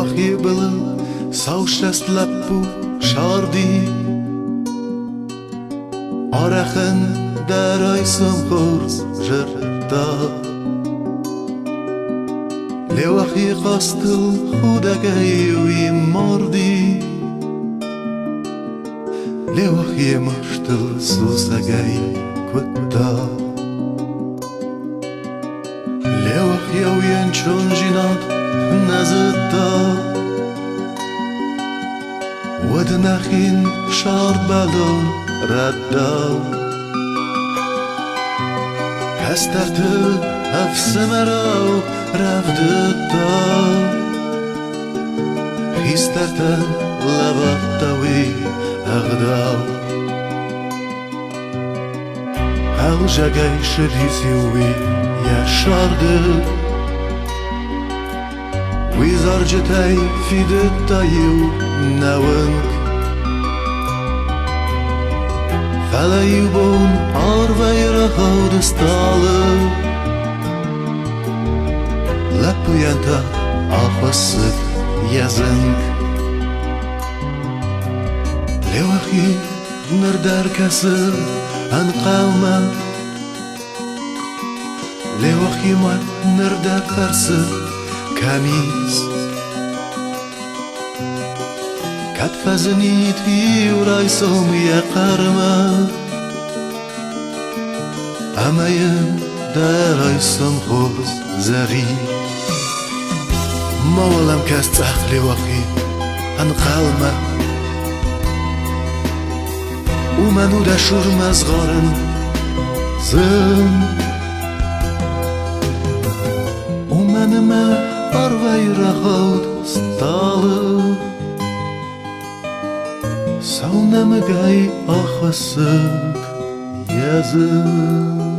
Levakhi bılı Savşest lappu şardi Arakhın deraysım khurs jırda Levakhi qastıl khudagay mardi Levakhi mashtal susagay kutta Levakhi وين چون جنات نزدا ودنخين شارد بالون ردا كسترت هفس مراو رفدتا خيسترتن لبطوي أغداو هل جاقاي شريسيوي يا شارد ويزارجتاي في دتايو ناونك فلايبون عرفير خود استالو لپو ينتا أخوصك يزنك لوخي نردار كسر أنقاوما لوخي ما نردار فرسر كميز كتفزنيتي ورايسوم يا قرما أمايم دارايسوم خوز زغي ما ولم كاستخ لوخي أنقالما ومنو دشور مزغارن زن ومنما أروي رخود ستالو سونم جاي أخوصك يا زن